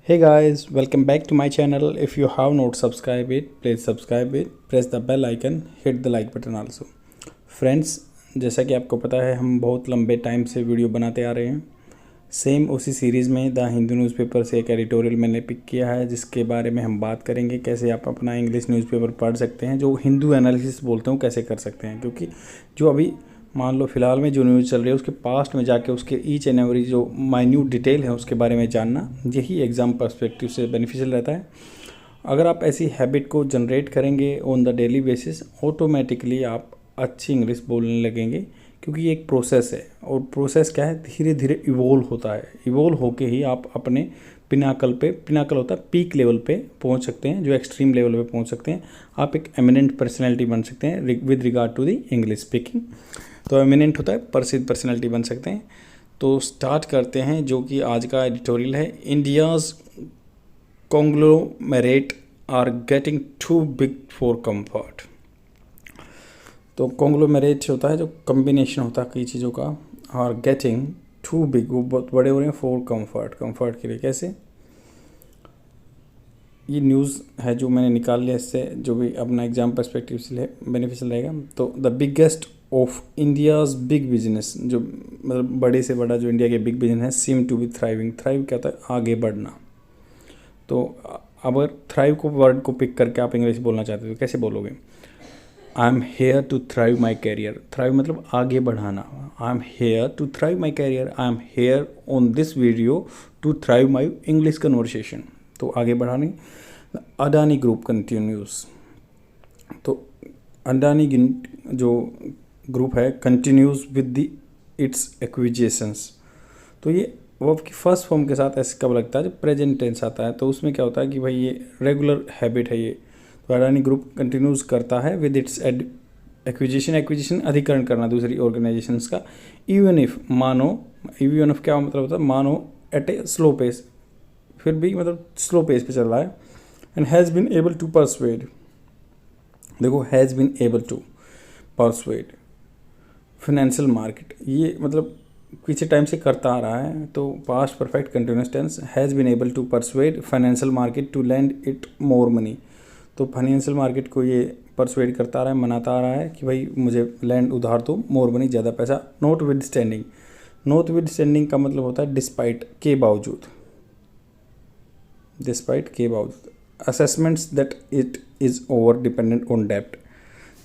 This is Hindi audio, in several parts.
Hey guys, welcome back to my channel. If you have not subscribed it, please subscribe it. Press the bell icon, hit the like button also. Friends, जैसा कि आपको पता है हम बहुत लंबे टाइम से वीडियो बनाते आ रहे हैं। सेम उसी सीरीज़ में द हिंदू न्यूज़पेपर से एक एडिटोरियल मैंने पिक किया है जिसके बारे में हम बात करेंगे कैसे आप अपना इंग्लिश न्यूज़पेपर पढ़ सकते हैं, जो हिंदू एनालिसिस बोलते हैं कैसे कर सकते हैं। क्योंकि जो अभी मान लो फ़िलहाल में जो न्यूज़ चल रही है उसके पास्ट में जाके उसके ईच एंड एवरी जो माइन्यूट डिटेल है उसके बारे में जानना, यही एग्ज़ाम पर्सपेक्टिव से बेनिफिशियल रहता है। अगर आप ऐसी हैबिट को जनरेट करेंगे on the daily basis, automatically आप अच्छी इंग्लिश बोलने लगेंगे। क्योंकि ये एक प्रोसेस है और प्रोसेस क्या है, धीरे धीरे इवोल्व होता है। इवोल्व होके ही आप अपने पिनाकल होता है पीक लेवल पे पहुंच सकते हैं, जो एक्सट्रीम लेवल पे पहुंच सकते हैं। आप एक एमिनेंट पर्सनैलिटी बन सकते हैं with regard to the English speaking. तो एमिनेंट होता है प्रसिद्ध पर्सनैलिटी बन सकते हैं। तो स्टार्ट करते हैं, जो कि आज का एडिटोरियल है। India's conglomerate are getting too big for comfort. तो कॉन्ग्लोमेरेट होता है जो कम्बिनेशन होता है कई चीज़ों का, आर गेटिंग टू बिग, वो बहुत बड़े हो रहे हैं फॉर कंफर्ट के लिए। कैसे? ये न्यूज़ है जो मैंने निकाल लिया, इससे जो भी अपना एग्जाम पर्सपेक्टिव से बेनिफिशियल रहेगा। तो the biggest of India's big business, जो मतलब बड़े से बड़ा जो इंडिया के बिग बिजनेस है, seem to be thriving. Thrive क्या होता है? आगे बढ़ना। तो अगर थ्राइव को वर्ड को पिक करके आप इंग्लिश बोलना चाहते हो तो कैसे बोलोगे? I am here to thrive my career. Thrive मतलब आगे बढ़ाना। I am here to thrive my career. I am here on this video to thrive my English conversation. तो आगे बढ़ाने। Adani group continues. तो अडानी जो ग्रुप है continues with the its acquisitions. तो ये वर्ब की फर्स्ट फॉर्म के साथ ऐसे कब लगता है जब प्रेजेंट टेंस आता है। तो उसमें क्या होता है कि भाई ये रेगुलर हैबिट है ये। तो अडानी ग्रुप कंटिन्यूज करता है विद इट्स एक्विजिशन अधिकरण करना दूसरी ऑर्गेनाइजेशंस का। इवन इफ क्या मतलब होता है? मानो एट ए स्लो पेस, फिर भी मतलब स्लो पेस पे चल रहा है। And has been able to persuade. देखो, has been able to persuade financial market, ये मतलब पीछे टाइम से करता आ रहा है। तो past perfect continuous tense, has been able to persuade financial market to lend it more money. तो फाइनेंशियल मार्केट को ये परसुएड करता आ रहा है, मनाता आ रहा है कि भाई मुझे लैंड उधार दो, मोर मनी, ज़्यादा पैसा। नॉट विद स्टैंडिंग का मतलब होता है डिस्पाइट, के बावजूद। Assessments that it is over dependent on डेप्ट।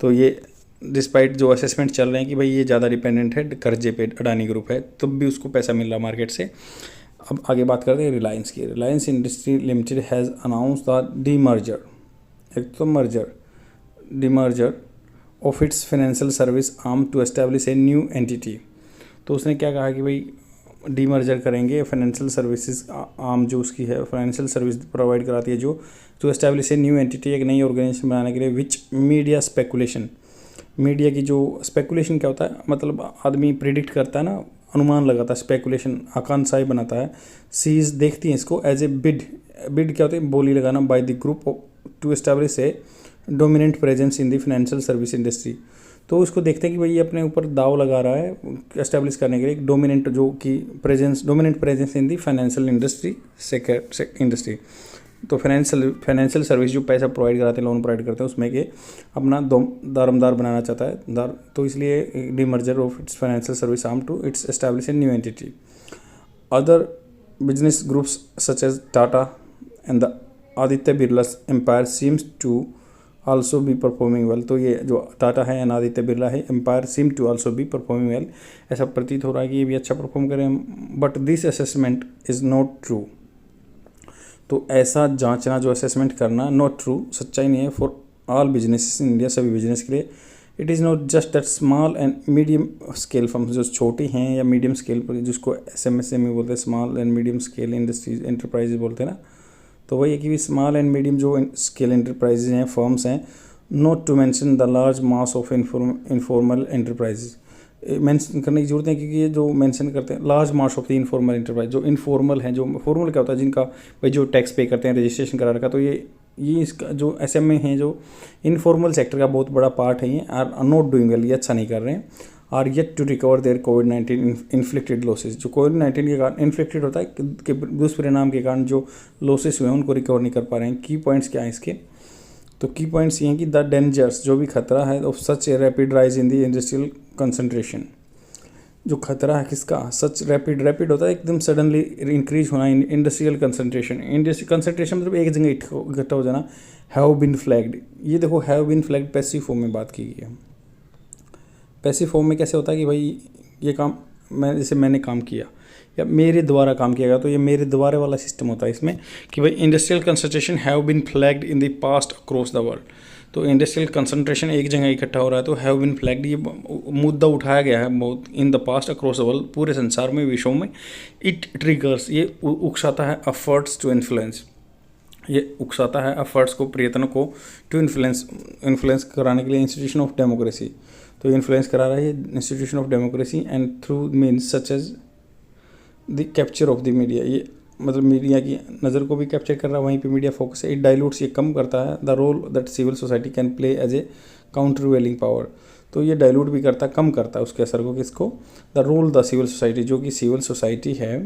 तो ये डिस्पाइट जो असेसमेंट चल रहे हैं कि भाई ये ज़्यादा डिपेंडेंट है कर्जे पे, अडानी ग्रुप है, तब भी उसको पैसा मिल रहा मार्केट से। अब आगे बात करते हैं रिलायंस की। Reliance industry limited has announce the demerger, एक तो merger, demerger of its financial service arm to establish a new entity. तो उसने क्या कहा कि भाई डीमर्जर करेंगे फाइनेंशियल सर्विसेज आर्म जो उसकी है, फाइनेंशियल सर्विस प्रोवाइड कराती है, जो to establish a new entity, एक नई ऑर्गेनाइजेशन बनाने के लिए। विच मीडिया स्पेकुलेशन, मीडिया की जो स्पेकुलेशन क्या होता है, मतलब आदमी प्रिडिक्ट करता है ना, अनुमान लगाता है, स्पेकुलेशन आकांक्षाएं बनाता है। सीज देखती हैं इसको एज ए बिड क्या होता है? बोली लगाना। By the group to establish a dominant presence in the financial service industry. तो उसको देखते हैं कि भाई ये अपने ऊपर दाव लगा रहा है एस्टैब्लिश करने के लिए dominant dominant presence in the financial industry. तो फाइनेंशियल सर्विस जो पैसा प्रोवाइड कराते हैं, लोन प्रोवाइड करते हैं, उसमें के अपना दारमदार बनाना चाहता है तो इसलिए demerger of its financial service arm to its establish a new entity. Other business groups such as Tata and the Aditya Birla's empire seems to also be performing well. तो ये जो टाटा है एंड आदित्य बिरला है empire seem to also be performing well. ऐसा प्रतीत हो रहा है कि ये भी अच्छा परफॉर्म करें। But this assessment is not true. तो ऐसा जांचना, जो असेसमेंट करना, नॉट ट्रू, सच्चाई नहीं है for all business in India, सभी बिजनेस के लिए। It is not just that small and medium scale firm, जो छोटी हैं या मीडियम स्केल पर, जिसको SMSME बोलते हैं, small and medium scale industries enterprises बोलते हैं ना। तो वही है कि स्मॉल एंड मीडियम जो स्केल एंटरप्राइजेज हैं, फर्म्स हैं, not to mention the large mass of informal enterprises. Mention करने की जरूरत है क्योंकि ये जो मेंशन करते हैं large mass of the informal enterprise, जो इनफॉर्मल हैं, जो फॉर्मल क्या होता है, जिनका भाई जो टैक्स पे करते हैं, रजिस्ट्रेशन करा रखा। तो ये इसका जो SME हैं, जो इनफॉर्मल सेक्टर का बहुत बड़ा पार्ट है, ये आर नॉट डूइंग वेल, ये अच्छा नहीं कर रहे हैं। Are yet to recover their कोविड-19 इन्फ्लिक्टेड लॉसेज। जो कोविड-19 के कारण इन्फ्लिक्टेड होता है कि दुष्परिणाम के कारण जो लॉसेस हुए हैं उनको रिकवर नहीं कर पा रहे हैं। की पॉइंट्स क्या हैं इसके? तो की पॉइंट्स ये हैं कि द डेंजर्स, जो भी खतरा है of such a rapid rise in the industrial concentration. जो खतरा है किसका? सच रैपिड होता है एकदम सडनली इंक्रीज होना इंडस्ट्रियल कंसंट्रेशन। इंडस्ट्रियल कंसंट्रेशन मतलब एक जगह इकट्ठा हो जाना। हैव बीन फ्लैग्ड, ये देखो have been flagged passive form में बात की गई है। पैसिव फॉर्म में कैसे होता है कि भाई ये काम जैसे मैंने काम किया या मेरे द्वारा काम किया गया, तो ये मेरे द्वारा वाला सिस्टम होता है इसमें कि भाई industrial concentration have been flagged in the past across the world. तो इंडस्ट्रियल कंसंट्रेशन एक जगह इकट्ठा हो रहा है तो हैव बीन फ्लैग्ड, ये मुद्दा उठाया गया है बहुत इन the past across the world, पूरे संसार में, विश्व में। इट ट्रिगर्स, ये उकसाता है एफर्ट्स टू इन्फ्लुएंस, ये उकसाता है एफर्ट्स को, प्रयत्नों को टू इन्फ्लुएंस कराने के लिए इंस्टीट्यूशन ऑफ डेमोक्रेसी। तो इन्फ्लुएंस करा रहा है institution of democracy and through means such as the capture of the media, ये मतलब मीडिया की नज़र को भी कैप्चर कर रहा है, वहीं पे मीडिया फोकस है। इट डाइल्यूट्स, ये कम करता है the role that civil society can play as a countervailing power. तो ये डाइल्यूट भी करता है, कम करता है उसके असर को, किसको? The role the civil society, जो कि सिविल सोसाइटी है,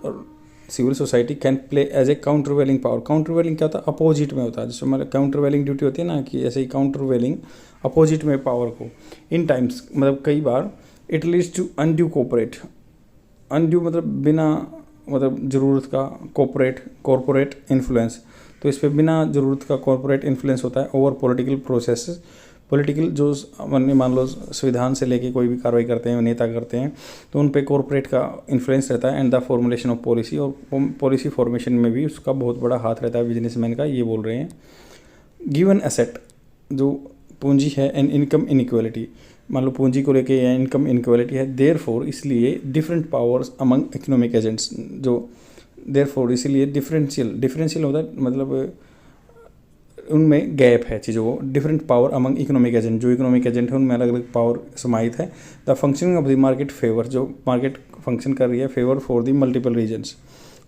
और civil society can play as a countervailing power. Countervailing क्या होता है? अपोजिट में होता है, जैसे मतलब काउंटरवेलिंग ड्यूटी होती है ना, कि ऐसे ही काउंटरवेलिंग अपोजिट में पावर को। इन टाइम्स मतलब कई बार it leads to undue cooperate, undue मतलब बिना मतलब ज़रूरत का कॉरपोरेट इन्फ्लुएंस। तो इस पर बिना ज़रूरत का कॉरपोरेट इन्फ्लुएंस होता है ओवर पॉलिटिकल प्रोसेस। पॉलिटिकल जो मान लो संविधान से लेके कोई भी कार्रवाई करते हैं, नेता करते हैं, तो उन पे कॉरपोरेट का इन्फ्लुएंस रहता है। And the formulation of policy, और पॉलिसी फॉर्मेशन में भी उसका बहुत बड़ा हाथ रहता है बिजनेसमैन का, ये बोल रहे हैं। गिवन एसेट, जो पूंजी है, एंड इनकम इनइक्वालिटी, मान लो पूंजी को लेके या इनकम इनइक्वालिटी है। देयरफॉर, इसलिए different powers among economic agents, जो देयरफॉर इसलिए डिफरेंशियल होता है, मतलब उनमें गैप है चीज़ों को। Different power among economic agent, जो इकोनॉमिक एजेंट है उनमें अलग अलग पावर समाहित है। The functioning of the market favour, जो मार्केट फंक्शन कर रही है favour for the multiple reasons.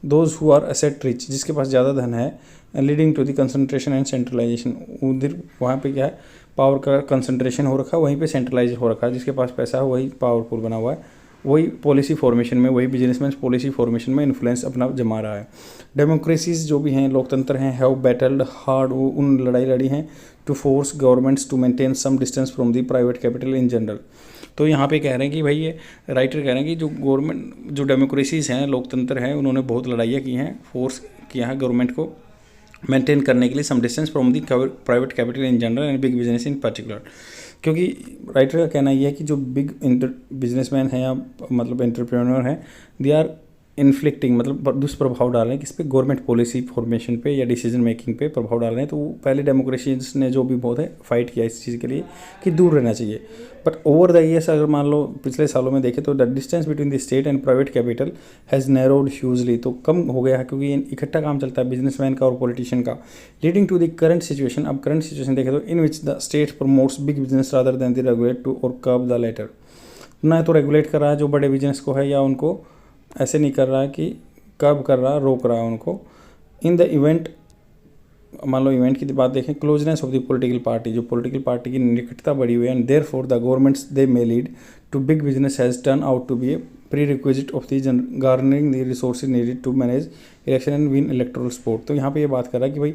Those who are asset rich, जिसके पास ज़्यादा धन है, leading to the concentration and centralisation, उधर वहाँ पे क्या है, पावर का कंसंट्रेशन हो रखा है, वहीं पे सेंट्रलाइज हो रखा है। जिसके पास पैसा है वही पावरफुल बना हुआ है, वही पॉलिसी फॉर्मेशन में, वही बिजनेसमैन पॉलिसी फॉर्मेशन में इन्फ्लुएंस अपना जमा रहा है। डेमोक्रेसीज जो भी हैं, लोकतंत्र हैं, हैव बैटल्ड हार्ड, वो उन लड़ाई लड़ी हैं to force governments to maintain some distance from the private capital in general. तो यहाँ पे कह रहे हैं कि भाई, ये राइटर कह रहे हैं कि जो गवर्नमेंट, जो डेमोक्रेसीज हैं, लोकतंत्र हैं, उन्होंने बहुत लड़ाइयाँ की हैं, फोर्स किया है गवर्नमेंट को मेंटेन करने के लिए some distance from the private capital in general and big business in particular. क्योंकि राइटर का कहना यह है कि जो बिग बिजनेसमैन हैं या मतलब एंटरप्रेन्योर हैं, दे आर इन्फ्लिक्टिंग, मतलब दुष्प्रभाव डाल रहे हैं किस पे? गवर्नमेंट पॉलिसी फॉर्मेशन पे या डिसीजन मेकिंग पे प्रभाव डाल रहे हैं। तो पहले डेमोक्रेसीज ने जो भी बहुत है फाइट किया इस चीज़ के लिए कि दूर रहना चाहिए। बट ओवर द ईयर्स अगर मान लो पिछले सालों में देखें तो the distance between the state and private capital has narrowed hugely, तो कम हो गया है, क्योंकि इकट्ठा काम चलता है बिजनेसमैन का और पॉलिटिशियन का। Leading to the current situation, अब करंट सिचुएशन देखें तो in which the state promotes big business rather than the regulate to और कर्ब द लेटर। ना तो रेगुलेट कर रहा है जो बड़े बिजनेस को है, या उनको ऐसे नहीं कर रहा है कि कब कर रहा है, रोक रहा है उनको। इन द इवेंट, मान लो इवेंट की बात देखें, closeness of the political party, जो पॉलिटिकल पार्टी की निकटता बढ़ी हुई है, and therefore the governments they may lead to big business has turn out to be a prerequisite of the garnering the resources needed to manage election and win electoral support. तो यहाँ पे ये बात कर रहा है कि भाई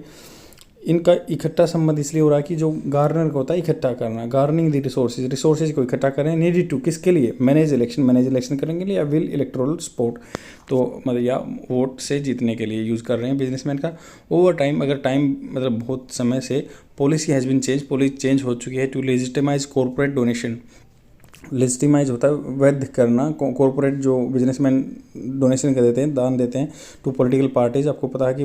इनका इकट्ठा संबंध इसलिए हो रहा है कि जो गार्नर का होता है इकट्ठा करना, गार्निंग द रिसोर्सेज को इकट्ठा करें, नीडेड टू किसके लिए? मैनेज इलेक्शन करेंगे लिए, या विल इलेक्टोरल सपोर्ट, तो मतलब या वोट से जीतने के लिए यूज़ कर रहे हैं बिजनेसमैन का। ओवर टाइम, अगर टाइम मतलब बहुत समय से, policy has been change, policy change हो चुकी है to legitimise corporate donation. Legitimise होता है वैध करना, कॉर्पोरेट जो बिजनेसमैन डोनेशन कर देते हैं, दान देते हैं टू पॉलिटिकल पार्टीज। आपको पता है कि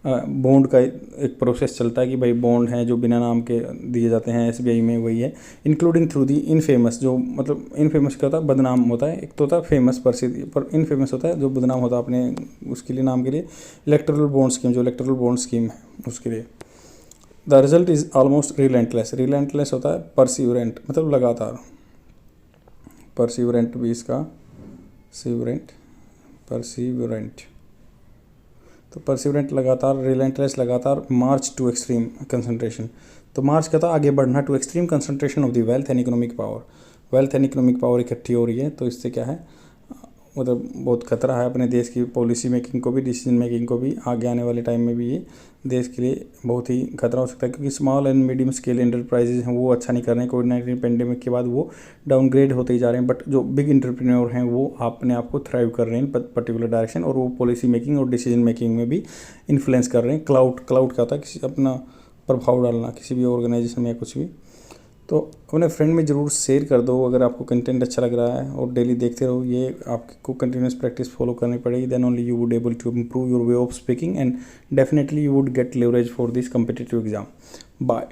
बॉन्ड का एक प्रोसेस चलता है कि भाई बॉन्ड हैं जो बिना नाम के दिए जाते हैं SBI में, वही है। इंक्लूडिंग थ्रू दी इनफेमस, जो मतलब इनफेमस क्या होता है? बदनाम होता है। एक तो होता है फेमस, प्रसिद्ध, पर इनफेमस होता है जो बदनाम होता है अपने उसके लिए, नाम के लिए। इलेक्टोरल बॉन्ड स्कीम, जो इलेक्टोरल बॉन्ड स्कीम है उसके लिए। The result is almost relentless, relentless होता है परसिवरेंट, मतलब लगातार। परसिवरेंट भी इसका परसिवरेंट, तो परसिवरेंट लगातार, रिलेंटलेस लगातार। मार्च टू एक्सट्रीम कंसंट्रेशन, तो मार्च का था आगे बढ़ना to extreme concentration of the wealth and economic power, wealth and economic power इकट्ठी हो रही है, तो इससे क्या है मतलब बहुत खतरा है अपने देश की पॉलिसी मेकिंग को भी, डिसीजन मेकिंग को भी। आगे आने वाले टाइम में भी ये देश के लिए बहुत ही खतरा हो सकता है, क्योंकि small and medium scale enterprises हैं वो अच्छा नहीं कर रहे हैं। कोविड-19 पेंडेमिक के बाद वो डाउनग्रेड होते ही जा रहे हैं, बट जो बिग एंटरप्रेन्योर हैं वो अपने आप को थ्राइव कर रहे हैं पर्टिकुलर डायरेक्शन, और वो पॉलिसी मेकिंग और डिसीजन मेकिंग में भी इन्फ्लुएंस कर रहे हैं। क्लाउड क्या होता है, किसी अपना प्रभाव डालना किसी भी ऑर्गेनाइजेशन में या कुछ भी। तो अपने फ्रेंड में ज़रूर शेयर कर दो अगर आपको कंटेंट अच्छा लग रहा है, और डेली देखते रहो। ये आपको कंटिन्यूस प्रैक्टिस फॉलो करनी पड़ेगी, then only you would able to improve your way of speaking and definitely you would get leverage for this competitive exam. Bye.